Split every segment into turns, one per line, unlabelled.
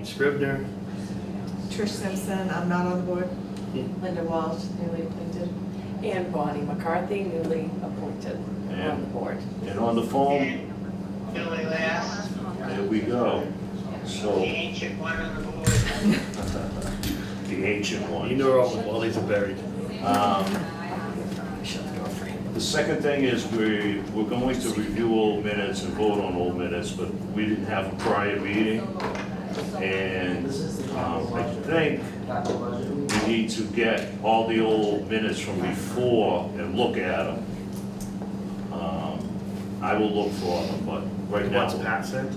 Colleen Scribner.
Trish Simpson, I'm not on the board.
Linda Walsh, newly appointed. And Bonnie McCarthy, newly appointed on the board.
And on the phone,
Billy Last,
there we go.
the
So,
ancient one on the board.
the ancient
You
one.
know where all the bodies are buried.
The second thing is we're going to review old minutes and vote on old minutes, but we didn't have a prior meeting. And I think we need to get all the old minutes from before and look at them. I will look for them, but right
The
now.
ones Pat sent.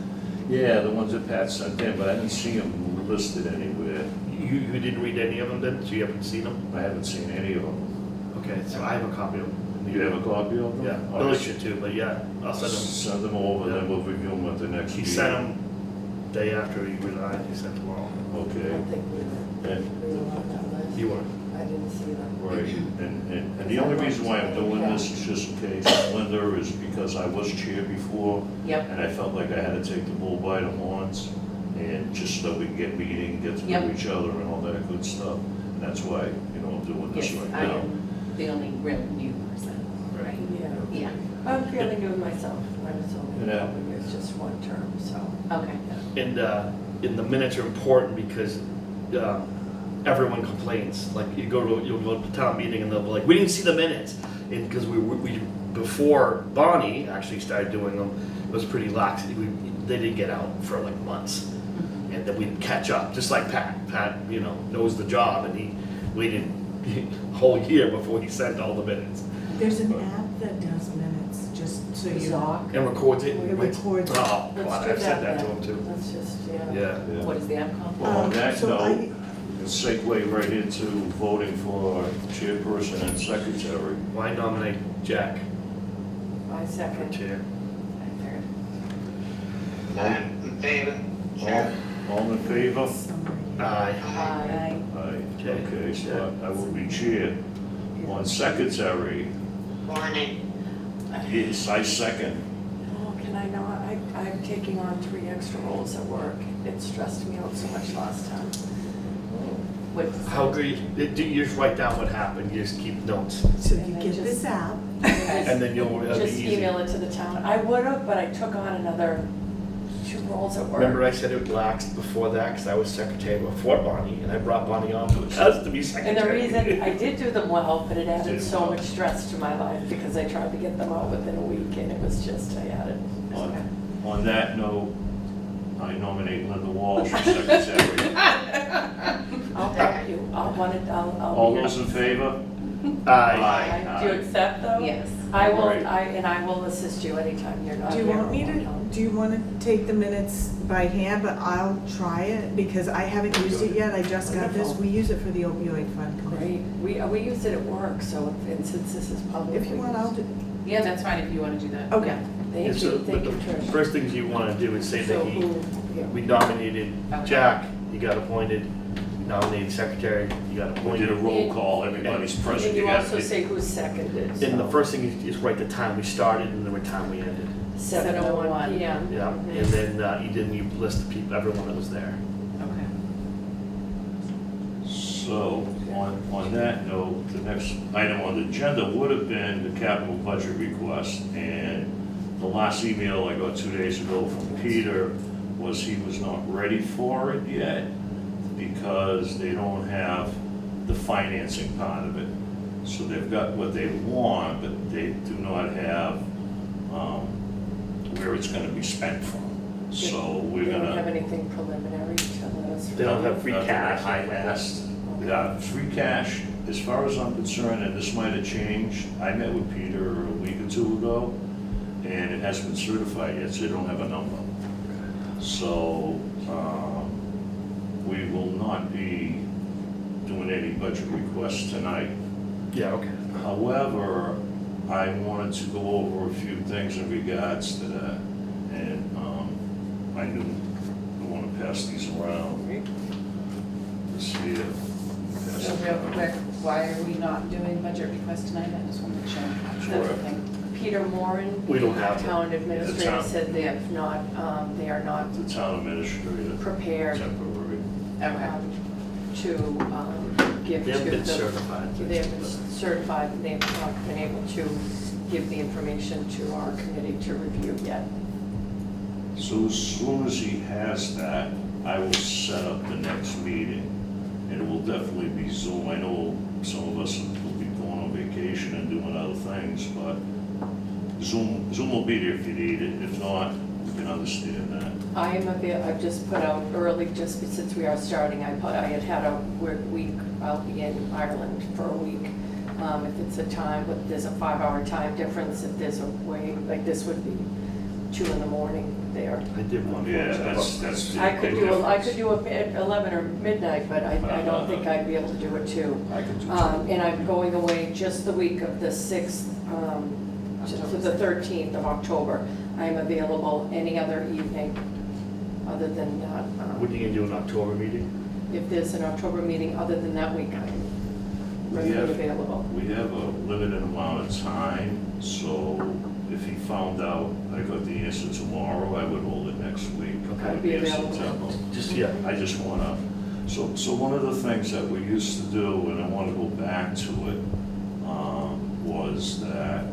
Yeah, the ones that Pat sent in, but I didn't see them listed anywhere.
You didn't read any of them then, so you haven't seen them?
I haven't seen any of them.
Okay, so I have a copy of them.
You have a copy of them?
Yeah,
All
Billy
right.
should too, but yeah, I'll send them.
Send them over, then we'll review them at the next
He
meeting.
sent them day after he resigned, he sent them all.
I
Okay,
don't think we were on that list.
You were.
I didn't see them.
right. And the only reason why I'm doing this is just in case, Linda, is because I was chair before,
Yep.
and I felt like I had to take the bull by the horns, and just so we can get meeting, get to know
Yep.
each other and all that good stuff. And that's why, I'm doing this
Yes,
right
I
now.
am the only real new person, right?
Yeah,
Yeah,
I'm fairly new myself. I was only
Yeah.
a couple years, just one term, so.
okay.
And the minutes are important because everyone complains. Like you'll go to town meeting and they'll be like, we didn't see the minutes. And because we before Bonnie actually started doing them, it was pretty lax. They didn't get out for like months. And then we'd catch up, just like Pat. Pat, knows the job and he waited a whole year before he sent all the minutes.
There's an app that does minutes, just so you know.
Zoc.
And records it.
It records it.
Oh,
Let's
God,
do
I've said that to
then.
him too.
Let's just, yeah.
Yeah.
Yeah.
What is the app called?
Well, on that
So
note,
I-
we can segue right into voting for chairperson and secretary.
Well, I nominate Jack
I
for
second.
chair.
I'm in favor.
All in favor?
Aye.
Aye.
Aye. Okay, so I will be chair. On secretary,
Barney,
yes, I second.
Oh, can I not? I'm taking on 3 extra roles at work. It stressed me out so much last time.
How great, you just write down what happened, you just keep notes,
So
And
you
then
get
just-
this app.
and then it'll be
Just
easy.
email it to the town. I would have, but I took on another 2 roles at work.
Remember I said it laxed before that, because I was secretary before Bonnie, and I brought Bonnie on to be
And
secretary.
the reason, I did do them well, but it added so much stress to my life because I tried to get them out within a week and it was just, I had it.
On that note, I nominate Linda Walsh for secretary.
I'll help you. I'll
All
be
those in favor?
Aye.
Do you accept though?
Yes.
I will,
Right.
and I will assist you anytime you're not
Do
here.
you want me
or
to,
whatnot.
do you want to take the minutes by hand, but I'll try it because I haven't used it yet. I just got this.
Wonderful.
We use it for the opioid fund.
Great. We use it at work, so, and since this is public.
If you want, I'll do.
Yeah, that's fine if you want to do that.
Okay.
Yeah, thank
So,
you,
but
thank you,
the
Trish.
first things you want to do is say
So
that
who, yeah.
we nominated
Okay.
Jack, he got appointed, nominated secretary, he got
We did a
appointed.
roll call, everybody's present.
And you
gotta
also
be-
say who seconded.
And the
so.
first thing is write the time we started and the time we ended.
7:01 PM.
Yeah, and then you list the people, everyone that was there.
Okay.
So, on that note, the next item on the agenda would have been the capital budget request. And the last email I got 2 days ago from Peter was he was not ready for it yet because they don't have the financing part of it. So they've got what they want, but they do not have where it's gonna be spent from. So we're
They don't have
gonna.
anything preliminary to let us.
They don't have free
Nothing
cash.
I asked. Yeah, free cash, as far as I'm concerned, and this might have changed, I met with Peter a week or 2 ago, and it hasn't been certified yet, so they don't have a number. So, we will not be doing any budget requests tonight.
Yeah, okay.
However, I wanted to go over a few things in regards to that, and I want to pass these around. This here. Pass
So
it
real
around.
quick, why are we not doing budget request tonight? I just want to make sure.
Sure.
That's the thing.
Peter Moran,
We don't have
the
to.
town administrator,
town-
said they have not, they are not
The town administrator,
prepared
temporary.
to give to
They haven't been
the.
certified.
They have been certified, and they've not been able to give the information to our committee to review yet.
So as soon as he has that, I will set up the next meeting, and it will definitely be Zoom. I know some of us will be going on vacation and doing other things, but Zoom will be there if you need it. If not, you can understand that.
I am I've just put out early, just since we are starting, I had a week, I'll be in Ireland for a week. If it's a time, but there's a 5-hour time difference, if there's a way, like this would be 2 a.m. there.
I did one.
Yeah, that's.
I could do a 11 or midnight, but I
No.
don't think I'd be able to do it too.
I can do
And I'm going away just the week of the 6th to the 13th of October. I am available any other evening other than that.
What are you gonna do in October meeting?
If there's an October meeting other than that week, I'm readily
have-
available.
We have a limited amount of time, so if he found out I got the answer tomorrow, I would hold it next week.
Okay.
It would be in
Be available.
September.
Just, yeah.
I just wanna, so one of the things that we used to do, and I wanna go back to it, was that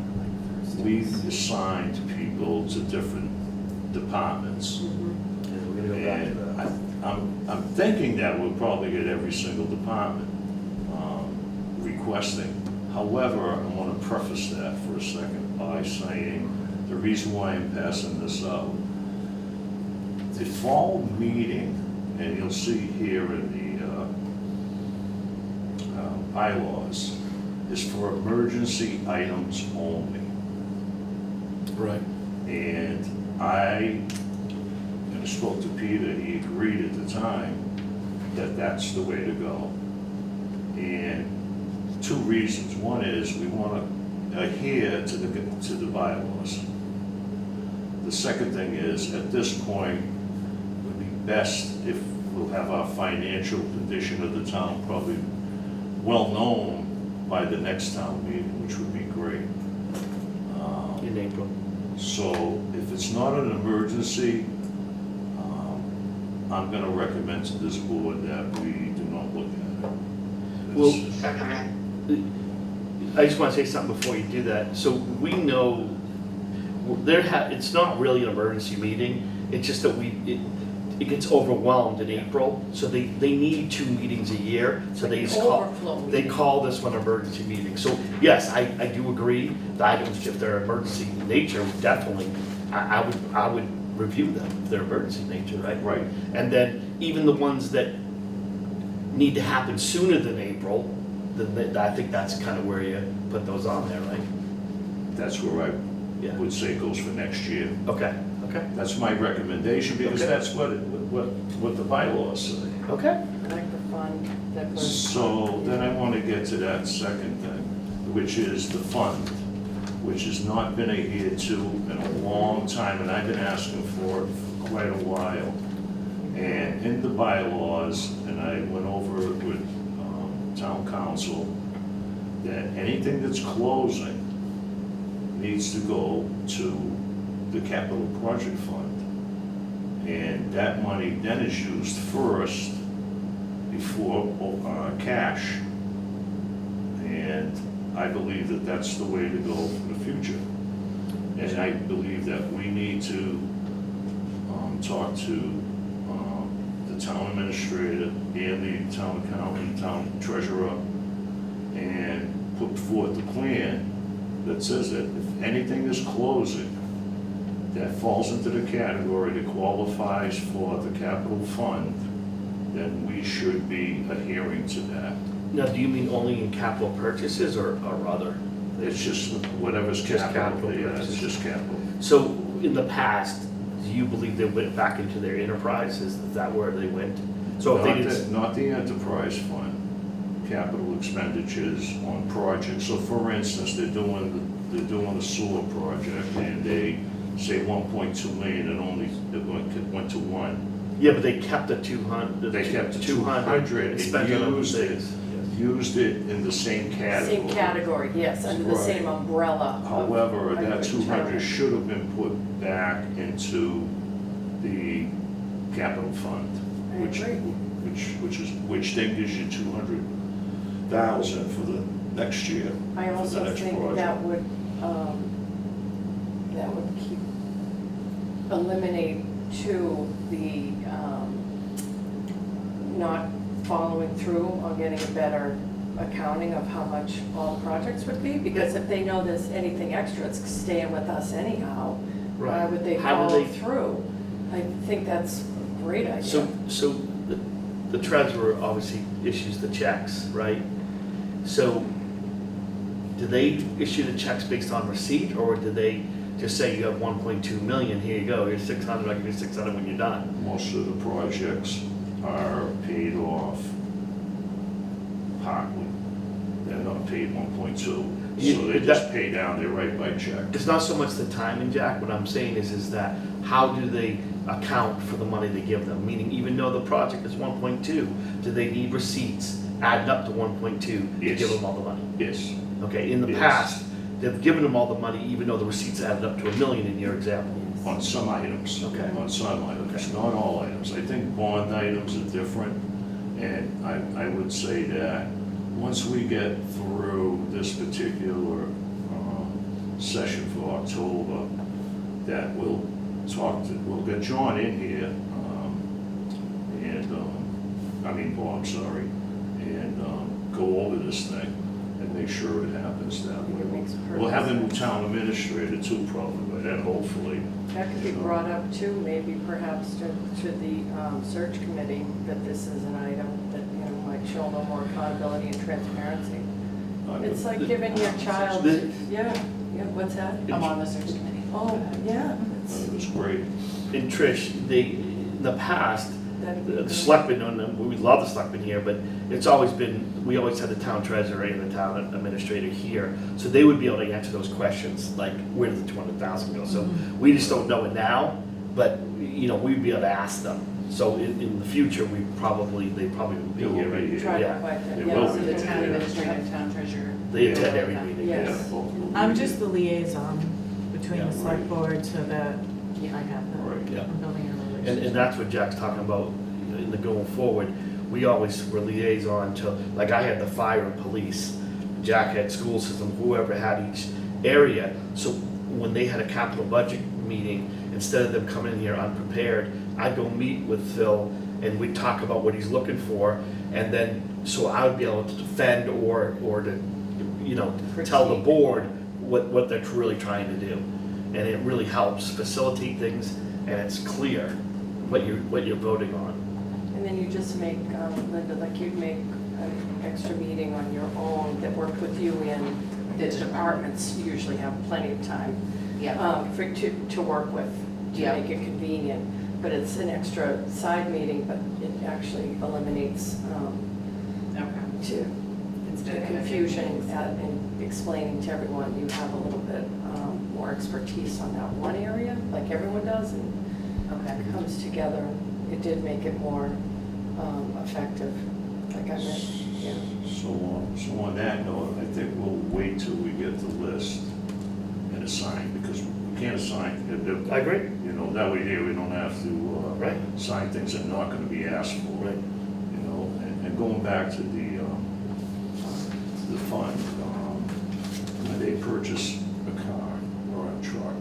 we assigned people to different departments.
Yeah, we're gonna go back to
And
that.
I'm thinking that we'll probably get every single department requesting. However, I want to preface that for a second by saying, the reason why I'm passing this out, the fall meeting, and you'll see here in the bylaws, is for emergency items only.
Right.
And I spoke to Peter, he agreed at the time that that's the way to go. And 2 reasons. One is we want to adhere to the bylaws. The second thing is, at this point, it would be best if we'll have our financial condition of the town probably well-known by the next town meeting, which would be great.
In April.
So if it's not an emergency, I'm gonna recommend to this board that we do not look at it.
Well,
It's-
Second,
I just want to say something before you do that. So we know it's not really an emergency meeting. It's just that it gets overwhelmed in April. So they need 2 meetings a year. So they just
Overflow
they
meeting.
call this one emergency meeting. So yes, I do agree. The items, if they're emergency in nature, definitely, I would review them if they're emergency in nature, right?
Right.
And then even the ones that need to happen sooner than April, then I think that's kind of where you put those on there, right?
That's where
Yeah.
I would say goes for next year.
Okay, okay,
That's my recommendation, because
Okay.
that's what the bylaws say.
okay.
I like the fund that goes.
So then I want to get to that second thing, which is the fund, which has not been adhered to in a long time, and I've been asking for it for quite a while. And in the bylaws, and I went over it with town council, that anything that's closing needs to go to the capital project fund. And that money then is used first before cash. And I believe that that's the way to go for the future. And I believe that we need to talk to the town administrator and the town accountant, town treasurer, and put forth a plan that says that if anything is closing that falls into the category that qualifies for the capital fund, then we should be adhering to that.
Now, do you mean only in capital purchases or other?
It's just whatever's
Just
capital,
capital
yeah, it's
purchases.
just capital.
So in the past, do you believe they went back into their enterprise? Is that where they went? So if they didn't,
Not the enterprise fund, capital expenditures on projects. So for instance, they're doing a sewer project, and they say 1.2 million, and only it went to 1.
yeah, but they kept the 200.
They kept the
200
200
and
and
spent it on
used it.
things.
used it in the same category.
Same category, yes, under the
Right.
same umbrella. of
However, that
hybrid
200
retirement.
should have been put back into the capital fund,
I
which,
agree.
which then gives you 200,000 for the next year.
I
for the
also
next
think
project.
that would keep, eliminate too the, not following through on getting a better accounting of how much all the projects would be, because if they know there's anything extra, it's staying with us anyhow. Why
Right.
would they
How do
follow
they-
through? I think that's a great idea.
So the treasurer obviously issues the checks, right? So do they issue the checks based on receipt, or do they just say you have 1.2 million, here you go, here's 600, I'll give you 600 when you're done?
Most of the projects are paid off partly. They're not paid 1.2, so they just pay down, they write by check.
It's not so much the timing, Jack, what I'm saying is that how do they account for the money they give them? Meaning even though the project is 1.2, do they need receipts added up to 1.2 to
Yes.
give them all the money?
Yes,
Okay, in the
Yes.
past, they've given them all the money even though the receipts added up to $1 million in your example.
on some items.
Okay.
On some items,
Okay.
not all items. I think bond items are different, and I would say that once we get through this particular session for October, that we'll we'll get John in here, Bob, sorry, and go over this thing and make sure it happens that way.
It makes
We'll have a new
perfect
town administrator too, probably, by then, hopefully.
That could be brought up too, maybe perhaps to the search committee, that this is an item that, might show a little more accountability and transparency. It's like giving your child,
The-
yeah, what's that?
I'm on the search committee.
Oh, yeah.
It was great.
And Trish, in the past,
That'd be
the
good.
selectmen, and we love the selectmen here, but it's always been, we always had the town treasurer and the town administrator here, so they would be able to answer those questions, like, where does the 200,000 go? So we just don't know it now, but, we'd be able to ask them. So in the future, they probably would be
They will
here,
be
right?
here.
Try to
Yeah.
invite them,
It
yeah.
will
So
be.
the town
Yeah.
administrator and town treasurer.
They attend every meeting.
Yes.
Yeah, both will be
I'm
here.
just the liaison between
Yeah,
the select
right.
board so that I have
Right.
the,
Yeah.
I'm building a
And
relationship.
that's what Jack's talking about in the going forward. We always were liaison to, like I had the fire and police, Jack had school system, whoever had each area. So when they had a capital budget meeting, instead of them coming in here unprepared, I'd go meet with Phil and we'd talk about what he's looking for. And then, so I would be able to defend or to, tell the
Critique.
board what they're really trying to do. And it really helps facilitate things and it's clear what you're voting on.
And then you just make, Linda, like you'd make an extra meeting on your own that worked with you in the departments. You usually have plenty of time
Yeah.
to work with, to
Yeah.
make it convenient. But it's an extra side meeting, but it actually eliminates
Okay.
to
Instead
the
of
confusion and explaining to everyone, you have a little bit more expertise on that one area, like everyone does, and
Okay.
it comes together. It did make it more effective, like I meant, yeah.
So on that note, I think we'll wait till we get the list and assign, because we can't assign.
I agree.
That way here, we don't have to
Right.
sign things that are not gonna be asked for.
Right.
And going back to the fund, when they purchase a car or a truck,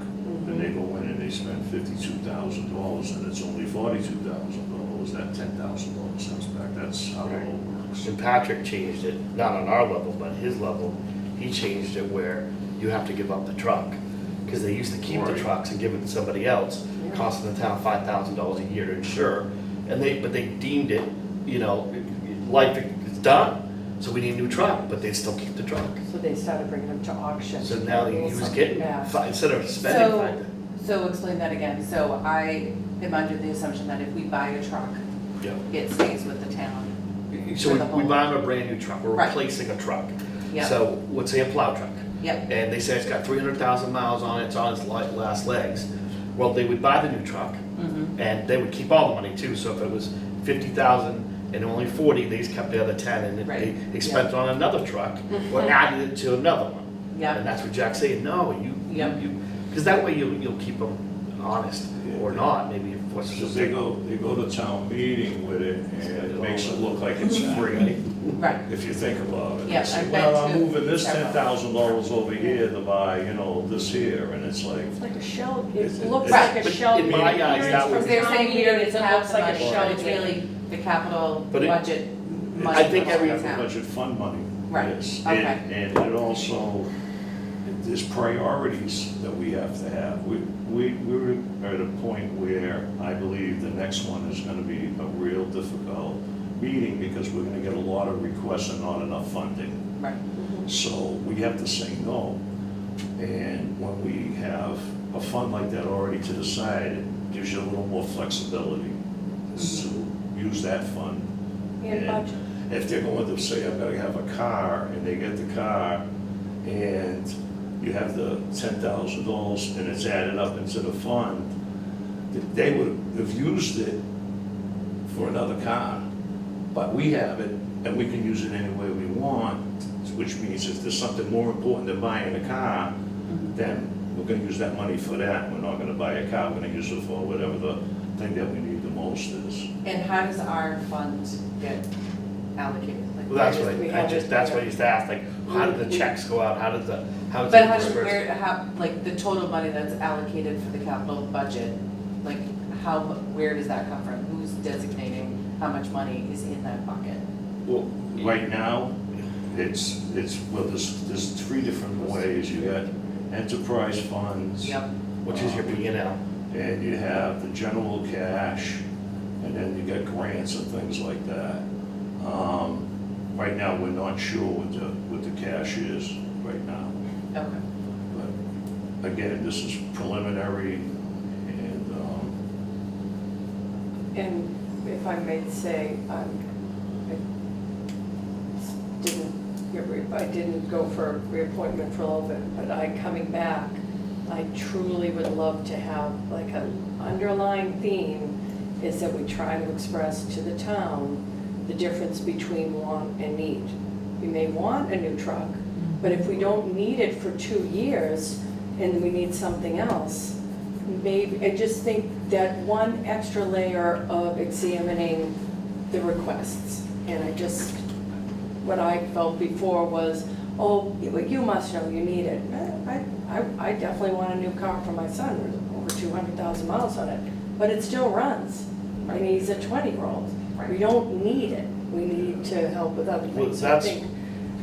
then they go in and they spend $52,000 and it's only $42,000, that $10,000 comes back. That's how it all works.
And Patrick changed it, not on our level, but his level, he changed it where you have to give up the truck. Because they used to keep the
Right.
trucks and give it to somebody else,
Yeah.
costing the town $5,000 a year to insure. But they deemed it, life is done, so we need a new truck, but they still keep the truck.
So they started bringing them to auction.
So now he was
Something
getting,
back.
instead of spending
So,
five.
so explain that again. So I am under the assumption that if we buy a truck,
Yeah.
it stays with the town.
So
For the
we
whole-
buy them a brand new truck, we're
Right.
replacing a truck.
Yep.
So let's say a plow truck.
Yep.
And they say it's got 300,000 miles on it, it's on its last legs. Well, they would buy the new truck,
Mm-hmm.
and they would keep all the money too. So if it was 50,000 and only 40, they just kept the other 10, and
Right.
they spent it on another truck, or added it to another one.
Yeah.
And that's what Jack's saying, no,
Yep.
because that way you'll keep them honest, or not, maybe if what's
So they go to town meeting with it, and it makes it look like it's free,
Right.
if you think about it.
Yeah,
They say,
I've been
well, I'm
to
moving this
several.
$10,000 over here to buy, this here, and it's like,
It's like a shell,
It's-
it looks
it's-
like a
but
shell.
in my eyes,
appearance
that
from
was-
They're
town
saying we
meeting,
don't
it
have
looks
the
like a
money,
shell
but it's
game.
really the capital
But it-
budget money.
I think
for
every-
the
capital
town.
budget fund money.
Right,
Yes.
okay.
And it also, there's priorities that we have to have. We're at a point where I believe the next one is gonna be a real difficult meeting, because we're gonna get a lot of requests and not enough funding.
Right.
So we have to say no. And when we have a fund like that already to the side, it gives you a little more flexibility to use that fund.
And budget.
If they're going to say, I've got to have a car, and they get the car, and you have the $10,000 and it's added up into the fund, they would have used it for another car. But we have it, and we can use it any way we want, which means if there's something more important than buying a car, then we're gonna use that money for that. We're not gonna buy a car, we're gonna use it for whatever the thing that we need the most is.
And how does our fund get allocated? Like,
Well, that's
where
what
does-
we
I
have
just,
it
that's
there.
what I used to ask, like, how did the checks go out, how does
But
it
how does,
disperse?
like, the total money that's allocated for the capital budget, like, where does that come from? Who's designating how much money is in that bucket?
Well,
Right now, well, there's three different ways. You got enterprise funds.
Yep.
which is your P&L.
And you have the general cash, and then you got grants and things like that. Right now, we're not sure what the cash is right now.
Okay.
But again, this is preliminary, and,
And if I may say, I didn't go for reappointment for a little bit, but coming back, I truly would love to have, like, an underlying theme is that we try to express to the town the difference between want and need. We may want a new truck, but if we don't need it for 2 years and we need something else, maybe, I just think that one extra layer of examining the requests. And what I felt before was, oh, you must know you need it. I definitely want a new car for my son, there's over 200,000 miles on it, but it still runs. And he's a 20-year-old. We don't need it, we need to help with other
Well,
things. I
that's,
think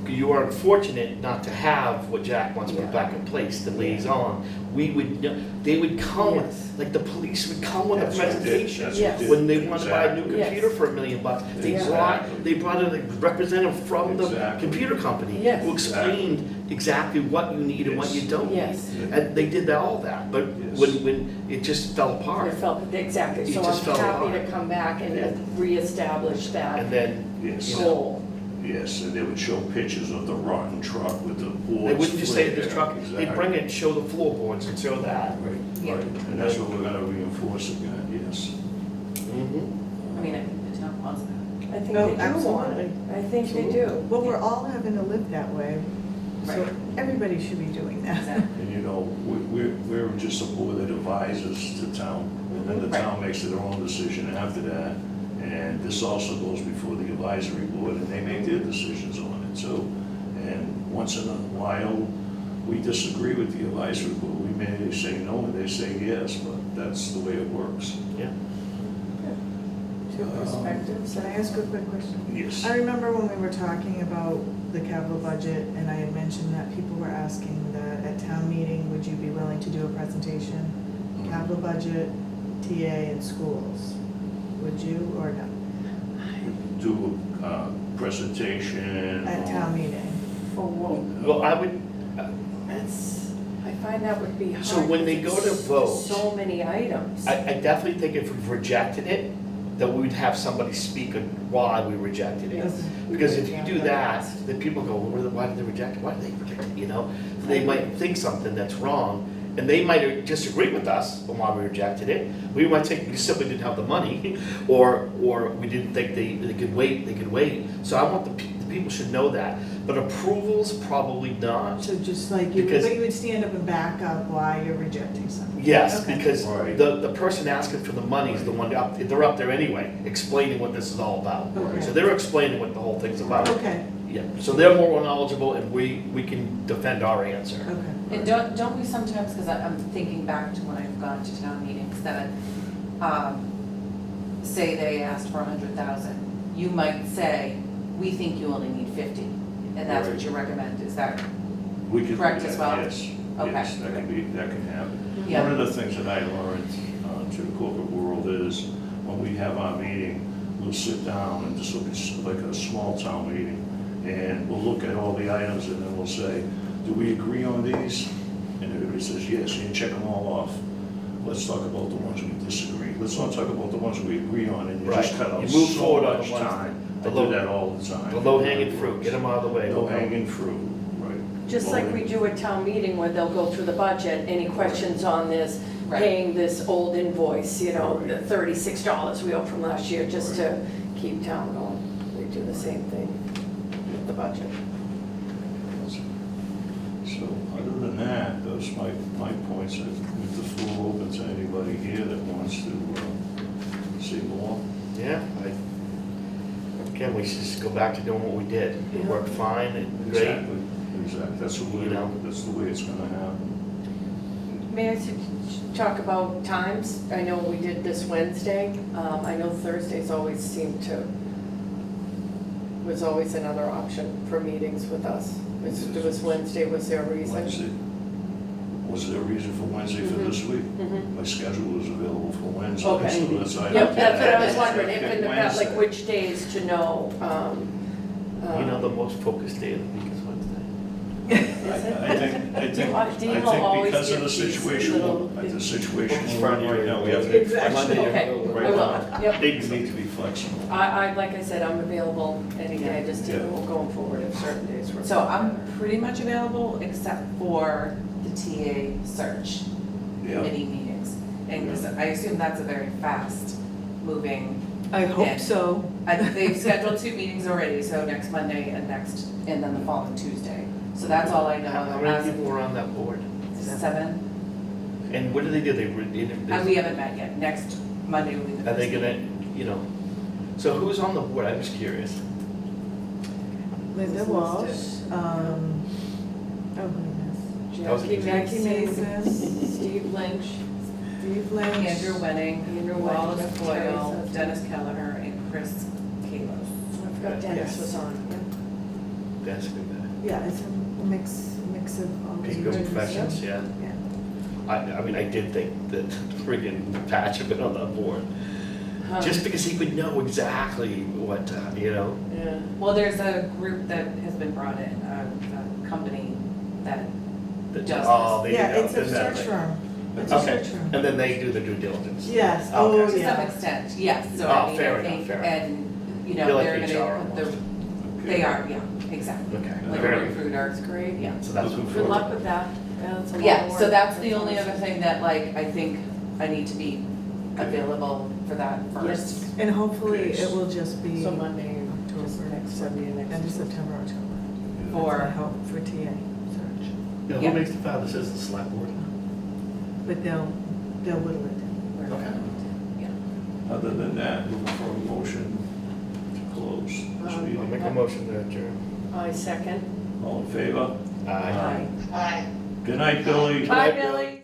you are unfortunate not to have what Jack wants to put
Yeah.
back in place, the liaison. They would come,
Yes.
like the police would come with a
That's what it did.
presentation.
That's
Yes.
what it did.
When they wanted to buy a new
Exactly.
computer
Yes.
for $1 million, they
Exactly.
brought in a representative from the
Exactly.
computer company
Yes.
who explained exactly what you need and what you don't need.
Yes.
And they did all that, but
Yes.
when it just fell apart.
it felt, exactly,
It
so
just
I'm
fell
happy
apart.
to come back
Yeah.
and reestablish that
And then,
yes,
goal.
yes, and they would show pictures of the rotten truck with the boards.
they wouldn't just say this
flipping.
truck, they'd
Exactly.
bring it, and show the floorboards and show that.
Right,
Yeah.
right, and that's what we're gonna reinforce again, yes.
Mhm.
I mean, I think the town wants that.
I think
Oh,
they do want
absolutely.
it. I think they do.
Well, we're all having to live that way, so
Right.
everybody should be doing that.
Exactly.
And we're just a board that advises the town, and then the
Right.
town makes their own decision after that. And this also goes before the advisory board, and they make their decisions on it too. And once in a while, we disagree with the advisory board. We may say no, and they say yes, but that's the way it works.
Yeah.
Two perspectives. Can I ask a quick question?
Yes.
I remember when we were talking about the capital budget, and I had mentioned that people were asking that at town meeting, would you be willing to do a presentation? Capital budget, TA, and schools. Would you or no?
Do a presentation.
At town meeting?
For what?
Well, I would,
I find that would be hard.
So when they
because
go to
it's
vote,
so many items.
I definitely think if we've rejected it, that we would have somebody speak on why we rejected it.
Yes.
Because if you do that, then people go, well, why did they reject it? Why did they reject it, you know? They might think something that's wrong, And they might disagree with us on why we rejected it. We might say we simply didn't have the money, or we didn't think they could wait. So I want the people should know that. But approvals, probably not.
So just like,
Because-
but you would stand up and back up why you're rejecting something?
Yes,
Okay.
because
Right.
the person asking for the money is the one they're up there anyway, explaining what this is all about.
Okay.
So they're explaining what the whole thing's about.
Okay,
Yeah, so they're more knowledgeable and we can defend our answer.
okay.
And don't we sometimes, because I'm thinking back to when I've gone to town meetings, that, say they asked for 100,000, you might say, we think you only need 50, and that's what
Right.
you recommend, is that,
We can do
Correct as
that,
well?
yes.
Okay.
Yes, that can happen.
Yeah.
One of the things that I learned to the corporate world is when we have our meeting, we'll sit down, and this will be like a small town meeting, and we'll look at all the items and then we'll say, do we agree on these? And everybody says, yes, and you check them all off. Let's talk about the ones we disagree. Let's not talk about the ones we agree on, and you just
Right.
cut out
You move
so
forward on
much
the ones-
time.
the
I
low-
do that all the time.
The low hanging fruit, get them out of the way.
Low hanging fruit, right.
Just like we do at town meeting where they'll go through the budget, any questions on this,
Right.
paying this old invoice, you know,
Right.
the $36 we owe from last year, just to keep town going. We do the same thing with the budget.
So other than that, those my points. I leave the floor open to anybody here that wants to see more.
Yeah, again, we should just go back to doing what we did. It
Yeah.
worked fine and great.
Exactly. That's the way,
You know.
that's the way it's gonna happen.
May I talk about times? I know we did this Wednesday. I know Thursdays always seemed to, was always another option for meetings with us. Was Wednesday, was there a reason?
Wednesday. Was there a reason for Wednesday for this week?
Mhm.
My schedule was available for Wednesday,
Okay.
so that's.
Yep, that's what I was wondering, if
Pick
in the past, like
Wednesday.
which days to know.
You know, the most focused day of the week is Wednesday.
I think
Dean will always
because of
give
the
these
situation,
little-
the situation
It's
we're in right now, we have to be
Exactly.
flexible.
Okay,
Right
I will,
now.
yep.
We need to be flexible.
Like I said, I'm available any day, I just didn't know going forward if certain days were.
so I'm pretty much available except for the TA search
Yeah.
committee meetings. And 'cause I assume that's a very fast moving,
I
Yeah.
hope so.
they've scheduled 2 meetings already, so next Monday and and then the following Tuesday. So that's all I know.
How many people were on that board?
7,
And what do they do?
and we haven't met yet. Next Monday will be the
Are
first
they gonna,
meeting.
you know, so who's on the board? I'm just curious.
Linda
This
Walsh,
is
That was
Jackie
easy.
Jackie
Mason,
Mason,
Steve Lynch,
Steve Lynch.
Andrew Wenning,
Andrew
Wallace
Wenning,
Boyle,
Teresa.
Dennis Kelleher, and Chris Kalos.
I forgot Dennis
Yes.
was on.
That's a good guy.
Yeah, it's a mix of all these.
People professions, yeah.
Yeah.
I mean, I did think that friggin' Patch had been on that board.
Huh.
Just because he would know exactly what, you know.
Yeah.
Well, there's a group that has been brought in, a company that
that-
Does
Oh, they
Yeah,
do
it's a
that,
search
right.
firm. It's a
Okay,
search firm.
and then they do the due diligence.
Yes,
Oh,
oh,
okay.
to some
yeah.
extent, yes, so
Oh,
I mean,
fair
I
enough,
think,
fair enough.
and, you know,
They're like
they're
HR
gonna,
almost.
they are, yeah, exactly.
Okay,
Like
fair
a
enough.
recruiter,
That's great.
yeah.
So that's
Looking
what.
Good luck with that. Yeah, that's a lot of
Yeah, so
work.
that's the only
awesome.
other thing that, like, I think I need to be available for that first.
Yes.
And hopefully
Okay.
it will just be
So Monday,
October,
next Monday, next
end of
week.
September, October.
For-
That's my hope for TA search.
Yeah,
Yeah.
who makes the file? This is the select board.
But they'll whittle it down.
Okay.
Yeah.
Other than that, looking for a motion to close this
I'll
meeting.
make a motion to adjourn.
I second.
All in favor?
Aye.
Aye.
Good night, Billy.
Bye, Billy.